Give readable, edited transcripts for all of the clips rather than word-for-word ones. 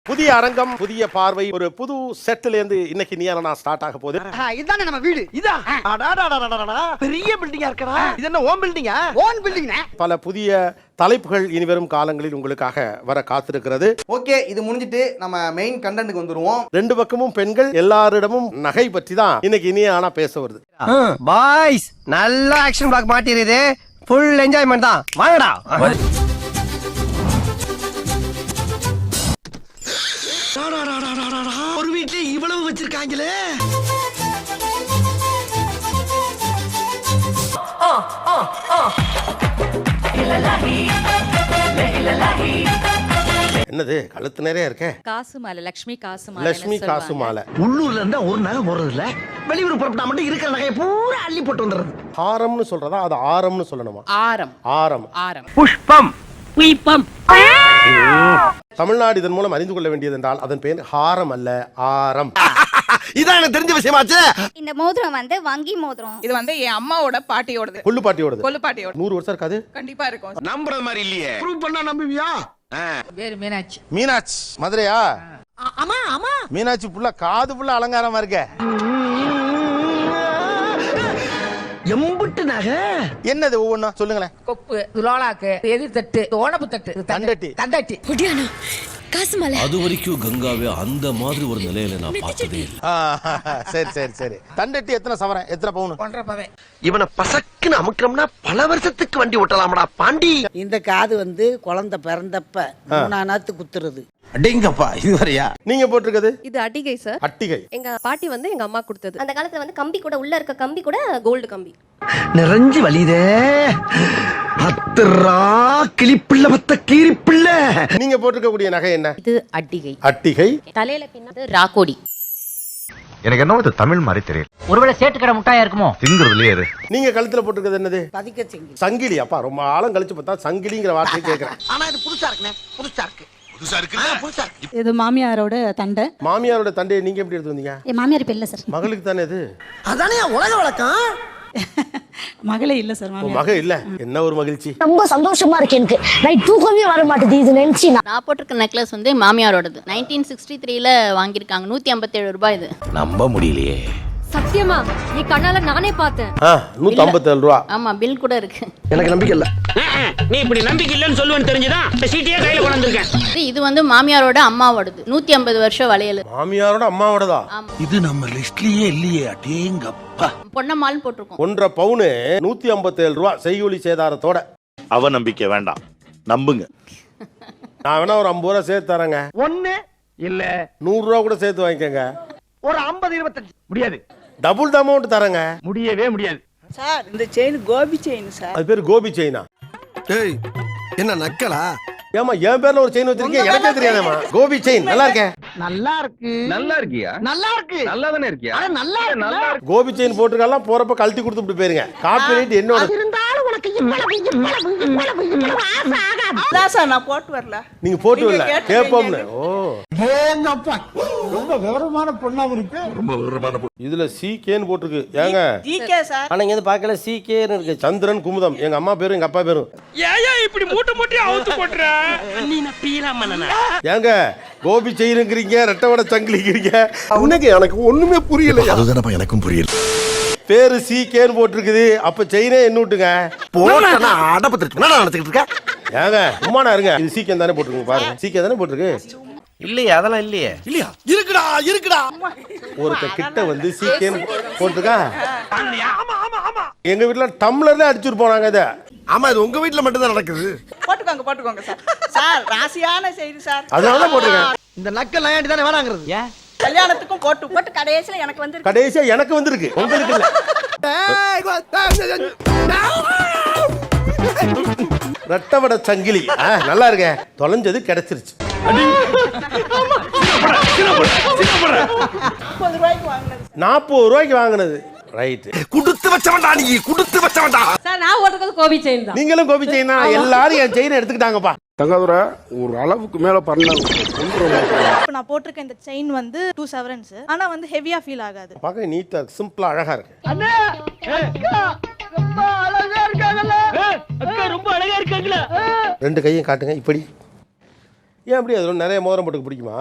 புதிய அரங்கம், புதிய பார்வை, ஒரு புது செட்ல இருந்து இன்னைக்கு நீயானா ஸ்டார்ட் ஆக போகுது. இதானே நம்ம வீடு. இதா பெரிய பில்டிங்கா இருக்கடா. இது என்ன ஓன் பில்டிங்கா? ஓன் பில்டிங்னா பல புதிய தலைப்புகள் இனி வரும் காலங்களில் உங்களுக்காக வர காத்திருக்கிறது. ஓகே, இது முடிஞ்சிட்டு நம்ம மெயின் கண்டென்ட்க்கு வந்துருவோம். ரெண்டு பக்கமும் பெண்கள், எல்லாரிடமும் நகை பற்றி தான் இன்னைக்கு இனியானா பேச வருது. பாய்ஸ் நல்ல ஆக்ஷன் பிளாக் மாட்டிருது. ஃபுல் என்ஜாய்மெண்ட் தான். வாங்கடா. ஒரு வீட்ல இவ்வளவு வச்சிருக்காங்களே. என்னது கழுத்து நிறைய இருக்க? காசு மாலை, லட்சுமி காசு மாலை. லட்சுமி காசு மாலை. உள்ளூர்ல இருந்தா ஒரு நகை போறது இல்ல, வெளியூர் புறப்பட்டா மட்டும் இருக்கிற நகையை பூரா அள்ளி போட்டு வந்துடுறது. ஹாரம்னு சொல்றதா, அது ஆரம்னு சொல்லணுமா? ஆரம். ஆரம். ஆரம். புஷ்பம். புஷ்பம். தமிழ்நாடு இதன் மூலம் அறிந்து கொள்ள வேண்டியது என்றால் அதன் பெயர் ஹாரம் அல்ல, ஆரம். இதான் எனக்கு தெரிஞ்ச விஷயமாச்சு. இந்த மோதிரம் வந்து வங்கி மோதிரம். இது வந்து என் அம்மாவோட பாட்டியோடது. கொள்ளு பாட்டியோடது. கொள்ளு பாட்டியோட. 100 வருஷம் இருக்காது? கண்டிப்பா இருக்கும். நம்புறது மாதிரி இல்லையே. ப்ரூவ் பண்ணா நம்புவியா? பேரு மீனாட்சி. மீனாட்சி மதுரையா? ஆமா ஆமா. மீனாட்சி புள்ள காது புள்ள அலங்காரமா இருக்க. எம்புட்டு நகை. என்னது ஒவ்வொன்னா சொல்லுங்களேன். கொப்பு, துலாலாக்கு, எதிர் தட்டு, ஓணப்பு தட்டு, தண்டட்டி. தண்டட்டி. காசு மாலை. அது வரைக்கும் கங்காவே அந்த மாதிரி ஒரு நிலையில நான் பார்த்ததே இல்லை. சரி சரி சரி. தண்டட்டி எத்தனை சவரன், எத்தனை பவுன்? 1.5 பவே. இவனை பசக்குன்னு அமுக்கணும்னா பல வருஷத்துக்கு வண்டி ஓட்டலாமடா பாண்டி. இந்த காது வந்து குழந்தை பிறந்தப்ப 3 நாத்து குத்துறது. அடேங்கப்பா, இதுவரையா? நீங்க போட்டிருக்கிறது இது அட்டிகை சார். அட்டிகை. எங்க பாட்டி வந்து எங்க அம்மா கொடுத்தது. அந்த காலத்துல வந்து கம்பி கூட உள்ள இருக்க கம்பி கூட கோல்டு கம்பி. நிறைஞ்சு வலிதே. அத்தரா கிளிப்பிள்ள மத்த கீரிப்பிள்ள. நீங்க போட்டிருக்க கூடிய நகை என்ன? இது அட்டிகை. அட்டிகை. தலையில பின்னது ராக்கோடி. எனக்கு என்ன இது தமிழ் மாதிரி தெரியல. ஒருவேளை சேட்டு கடை முட்டாயா இருக்குமோ? திங்கிறதுலயே இரு. நீங்க கழுத்துல போட்டிருக்கிறது என்னது? பதிக்க செங்கி. சங்கிலி. அப்பா ரொம்ப ஆழம் கழிச்சு பார்த்தா சங்கிலிங்கிற வார்த்தையை கேட்கிறேன். ஆனா இது புதுசா இருக்குனே. புதுசா இருக்கு. புதுசா இருக்கு. இது மாமியாரோட தண்டை. மாமியாரோட தண்டையை நீங்க எப்படி எடுத்து வந்தீங்க? என் மாமியார் இப்ப இல்ல சார். மகளுக்கு தானே இது? அதானே உலக வழக்கம். மகளே இல்ல சார். உன் மக இல்ல, என்ன ஒரு மகிழ்ச்சி. ரொம்ப சந்தோஷமா இருக்கு எனக்கு. நைட் தூக்கமே வர மாட்டேது இது நினைச்சு. நான் போட்டிருக்க நெக்லஸ் வந்து மாமியாரோடது. 1963ல வாங்கியிருக்காங்க. 157 ரூபாய் இது. நம்ப முடியலையே. சத்தியமா நீ கண்ணால நானே பார்த்தேன். 157 ரூபா. ஆமா, பில் கூட இருக்கு. எனக்கு நம்பிக்கை இல்ல. நீ இப்படி நம்பிக்கை இல்லன்னு சொல்லுவேன்னு தெரிஞ்சுதான் இந்த சீட்டையே கையில கொண்டு வந்திருக்கேன். இது வந்து மாமியாரோட அம்மாவோடது. 150 வருஷம் வளையல். மாமியாரோட அம்மாவோடதா? இது நம்ம லிஸ்ட்லயே இல்லையே. அடேங்கப்பா. பொன்னம்மாள் போட்டிருக்கோம். 1.5 பவுன் 157 ரூபா செய்கூலி சேதாரத்தோட. அவநம்பிக்கை வேண்டாம், நம்புங்க. நான் வேணா ஒரு 50 ரூபா சேர்த்து தரேங்க. ஒண்ணு இல்ல 100 ரூபா கூட சேர்த்து வாங்கிக்கங்க. ஒரு 50 25 முடியாது. டபுள் அமௌண்ட் தரேங்க. முடியவே முடியாது. சார் இந்த செயின் கோபி செயின் சார். அது பேர் கோபி செயினா? ஏய் என்ன நக்கலா? ஏமா என் பேர்ல ஒரு செயின் வச்சிருக்கேன், எனக்கே தெரியாதேமா. கோபி செயின் நல்லா இருக்கே. நல்லா இருக்கு. நல்லா இருக்கியா? நல்லா இருக்கு. நல்லா தானே இருக்கியா? அட நல்லா இருக்கு. கோபி செயின் போட்டுக்கலாம், போறப்ப கழட்டி கொடுத்துட்டு போயிருங்க. காப்பிரைட் என்னோட. இருந்தாலும் உனக்கு இவ்வளவு ஆசை ஆகாது. அதான் சார் நான் போட்டு வரல. நீங்க போட்டு வரல, கேப்போம்னு. ஓ ஏங்கப்பா ரொம்ப விவரமான பொண்ணா இருக்கு. ரொம்ப விவரமான இதுல CKன்னு போட்டிருக்கு. ஏங்க ஜிகே சார். ஆனா இங்க பார்க்கல CKன்னு இருக்கு. சந்திரன் குமுதம். எங்க அம்மா பேரும் எங்க அப்பா பேரும். ஏயா இப்படி மூட்டை அவுத்து போட்ற? நீ நான் பீலாமண்ணா. ஏங்க கோபி செயினுங்கிறீங்க, ரெட்டவட சங்கிலிங்கிறீங்க. உனக்கு எனக்கு ஒண்ணுமே புரியல. அதுதானப்பா எனக்கும் புரியல. பேரு CKன்னு போட்டிருக்குது. அப்ப செயினே என்ன விட்டுங்க போட்டனா அடபத்திட்டு என்ன நடந்துக்கிட்டு இருக்க? ஏங்க சும்மானா இருங்க. இது CK தானே போட்டிருக்கு பாருங்க. CK தானே போட்டிருக்கு. இல்லையே, அதெல்லாம் இல்லையே. இல்லையா? இருக்குடா இருக்குடா. ஒருத்த கிட்ட வந்து CKன்னு போட்டிருக்கா. எங்க வீட்டுல டம்ளர்ல அடிச்சுட்டு போனாங்க இத. ஆமா, இது உங்க வீட்ல மட்டும் தான் நடக்குது. போட்டுக்கோங்க சார். சார் ராசியான செய்தி சார். அதனால போட்டிருக்கேன். இந்த நக்கல் ஏன்டி தானே வேணாங்கிறது? ஏன் கல்யாணத்துக்கும் போட்டு கடைசியில எனக்கு வந்து கடைசியா எனக்கு வந்திருக்கு, உங்களுக்கு இல்ல. ரெட்டவட சங்கிலி நல்லா இருக்க. தொலைஞ்சது கிடைச்சிருச்சு. 40 ரூபாய்க்கு வாங்கினது. ரைட். குடுத்து வச்சவன்டா நீ, குடுத்து வச்சவன்டா. சார் நான் ஓட்டுறது கோபி செயின் தான். நீங்களும் கோபி செயினா? எல்லாரும் என் செயினை எடுத்துக்கிட்டாங்கப்பா. தங்காதுரை ஒரு அளவுக்கு மேல பண்ணாங்க. இப்போ நான் போட்டிருக்க இந்த செயின் வந்து 2 செவரன்ஸ். ஆனா வந்து ஹெவியா ஃபீல் ஆகாது. பார்க்க நீட்டா சிம்பிளா அழகா இருக்கு. அண்ணா அக்கா ரொம்ப அழகா இருக்காங்கல. அக்கா ரொம்ப அழகா இருக்காங்கல. 2 கையும் காட்டுங்க இப்படி. ஏன் அப்படி அது நிறைய மோதிரம் போட்டுக்க பிடிக்குமா?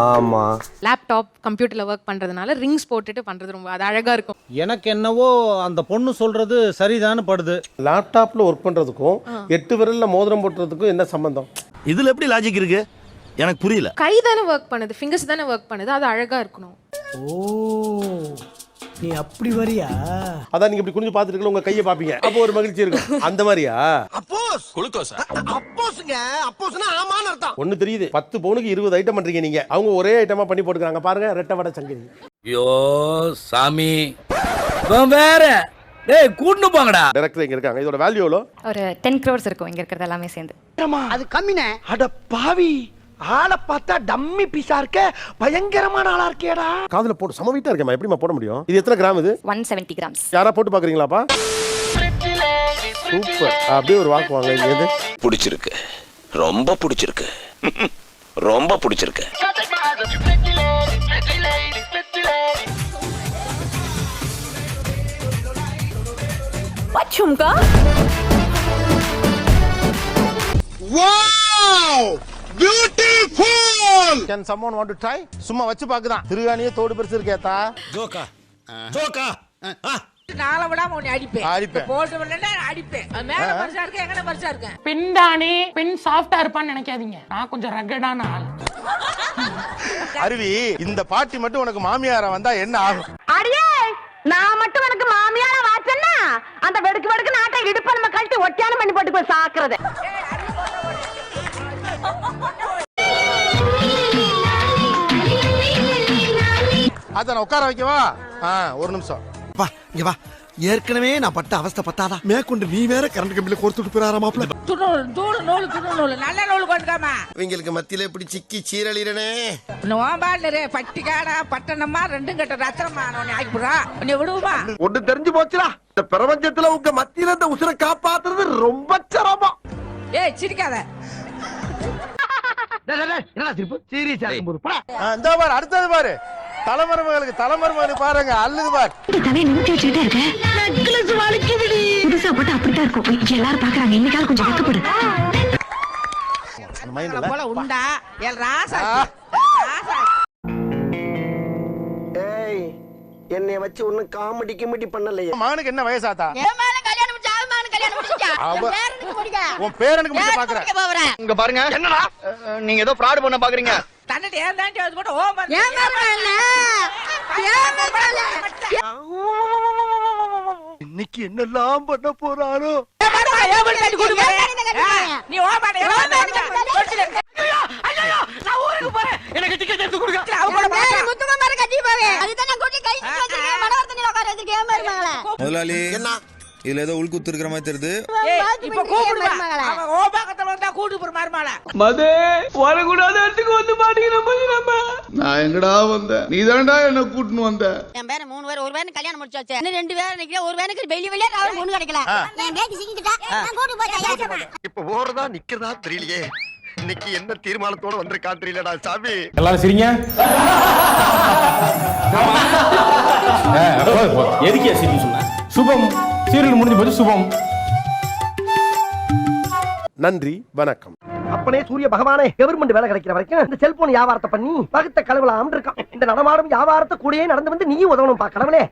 ஆமா. லேப்டாப் கம்ப்யூட்டர்ல ஒர்க் பண்றதுனால ரிங்ஸ் போட்டுட்டு பண்றது ரொம்ப அது அழகா இருக்கும். எனக்கு என்னவோ அந்த பொண்ணு சொல்றது சரிதான்னு படுது. லேப்டாப்ல ஒர்க் பண்றதுக்கும் 8 விரல்ல மோதிரம் போட்டுறதுக்கும் என்ன சம்பந்தம்? இதுல எப்படி லாஜிக் இருக்கு எனக்கு புரியல. கை தானே ஒர்க் பண்ணுது, ஃபிங்கர்ஸ் தானே ஒர்க் பண்ணுது, அது அழகா இருக்கணும். ஓ நீ அப்படி வரியா? அதான் நீங்க இப்படி குனிஞ்சு பார்த்துட்டு உங்க கையை பாப்பீங்க, அப்போ ஒரு மகிழ்ச்சி இருக்கும். அந்த மாதிரியா? அப்போஸ் குளுக்கோஸ் அப்போஸ்ங்க. அப்போஸ்னா ஆமான்னு அர்த்தம். ஒண்ணு தெரியுது, 10 பவுனுக்கு 20 ஐட்டம் பண்றீங்க நீங்க. அவங்க ஒரே ஐட்டமா பண்ணி போட்டுக்கிறாங்க பாருங்க. ரெட்டை வடை சங்கரி. ஐயோ சாமி வேற டேய் கூட்டு போங்கடா. டைரக்டர் இங்க இருக்காங்க. இதோட வேல்யூ எவ்வளவு? ஒரு 10 crores இருக்கும் இங்க இருக்கிறது எல்லாமே சேர்ந்து. அது கம்மினே. அட பாவி, ஆளை பார்த்தா டம்மி பீஸா இருக்க, பயங்கரமான ஆளா இருக்கேடா. காதுல போட்டு சம வெயிட்டா இருக்கேமா, எப்படிமா போட முடியும்? இது எத்தனை கிராம் இது? 170 grams. யாரா போட்டு பாக்குறீங்களாப்பா? சூப்பர். அப்படியே ஒரு வாக்கு வாங்க. எது பிடிச்சிருக்கு? ரொம்ப பிடிச்சிருக்கு. ரொம்ப பிடிச்சிருக்கு. பச்சும்கா wow beautiful. Can someone want to try? சும்மா வச்சு பாக்குதான். திருகாணியே தோடு பெருசு இருக்கேதா? ஜோக்கா ஜோக்கா. நாளை விடாம உன்னை அடிப்பேன். அடிப்பேன். போட்டு விடல அடிப்பேன். மேல பரிசா இருக்கு, எங்கன பரிசா இருக்கு. பெண் தானே, பெண் சாஃப்ட்டா இருப்பான்னு நினைக்காதீங்க. நான் கொஞ்சம் ரகடான ஆள். அருவி, இந்த பாட்டி மட்டும் உனக்கு மாமியாரா வந்தா என்ன ஆகும்? அடியே, நான் மட்டும் எனக்கு மாமியார வாச்சன்னா அந்த வெடுக்கு வெடுக்கு நாட்டை இடுப்ப நம்ம கழட்டி ஒட்டியான பண்ணி போட்டு போய் சாக்குறது. அத நான் உட்கார வைக்கவா? ஒரு நிமிஷம். வா இங்க வா. ஏற்கனவே நான் பட்ட அவஸ்தை பத்தாதா மேற்கொண்டு நீ வேற கரண்ட் கம்பியில கோர்த்துட்டு போறாராமாப்ல. துணு நூல் நல்ல நூல் கொண்டுக்காமா. இவங்களுக்கு மத்தியில இப்படி சிக்கி சீரழிறனே. நோம்பாடுறே பட்டிக்காடா பட்டணமா ரெண்டும் கட்ட ரத்தனமா உன்னை ஆக்கிப்புறா. உன்னை விடுவோமா? ஒண்ணு தெரிஞ்சு போச்சுடா, இந்த பிரபஞ்சத்துல உங்க மத்தியில இந்த உசுரை காப்பாத்துறது ரொம்ப சிரமம். ஏய் சிரிக்காத. என்னடா சிரிப்பு? சீரியஸா இருக்கும்போது போடா. இந்த பாரு, அடுத்தது பாரு. தலைமருமகளுக்கு பாருங்க, அல்லுது பாரு. தலை நிமித்தி வச்சுக்கிட்டே இருக்க. நெக்லஸ் வலிக்குதுடி. புதுசா போட்டு அப்படித்தான் இருக்கும். எல்லாரும் பாக்குறாங்க, இன்னைக்காவது கொஞ்சம் வெக்கப்படு. போல உண்டா எல் ராசா. ஏய், என்னைய வச்சு ஒண்ணு காமெடி கிமெடி பண்ணலையே. மகனுக்கு என்ன வயசாத்தா? கல்யாணம் முடிச்சா கல்யாணம் முடிச்சா. உன் பேரனுக்கு மட்டும் பாக்குறேன். இங்க பாருங்க. என்னடா நீங்க ஏதோ ஃப்ராட் பண்ண பாக்குறீங்க? தன்னட்ட ஏன் தாண்டி அது போட்டு ஓ பண்ணு. இன்னைக்கு என்னெல்லாம் பண்ண போறாரோ? நீ ஓ பண்ணு. ஐயோ நான் ஊருக்கு போறேன். எனக்கு டிக்கெட் எடுத்து கொடுங்க. முத்துமா மார கட்டி போவே. அதுதான் நான் கூட்டி கை சுத்தி வச்சிருக்கேன். மனவர்த்தனில உட்கார வச்சிருக்கேன் மருமகளே. முதலாளி என்ன இதுல ஏதோ உள்குத்து இருக்கிற மாதிரி தெரியுது. இப்ப கூப்பிடுவா. அவ ஓ பக்கத்துல வந்தா கூட்டி போற மருமகளே. மதே வரக்கூடாத இடத்துக்கு வந்து மாட்டீங்க. நான் எங்கடா வந்தேன்? நீ தான்டா என்ன கூட்டின்னு வந்த. என் பேர 3 பேர், ஒரு பேருக்கு கல்யாணம் முடிச்சாச்சு. இன்னும் 2 பேர் நிக்கல, ஒரு பேருக்கு வெளிய அவர் பொண்ணு கிடைக்கல. என் பேத்தி சிக்கிட்டா நான் கூட்டி போறேன். இப்ப ஓடுறதா நிக்கிறதா தெரியலையே. இன்னைக்கு என்ன தீர்மானத்தோட வந்திருக்கா தெரியலடா சாமி. எல்லாரும் சிரிங்க. எதுக்கே சிரிக்க சொன்ன? சுபம் சீரியல் முடிஞ்சு போச்சு. சுபம். நன்றி, வணக்கம். அப்பனே சூரிய பகவானே, கவர்மெண்ட் வேலை கிடைக்கிற வரைக்கும் இந்த செல்போன் வியாபாரத்தை பண்ணி பகுத்த கழுவலாம் இருக்கான். இந்த நடமாடும் வியாபாரத்தை கூடயே நடந்து வந்து நீ உதவணும் பா கடவுளே.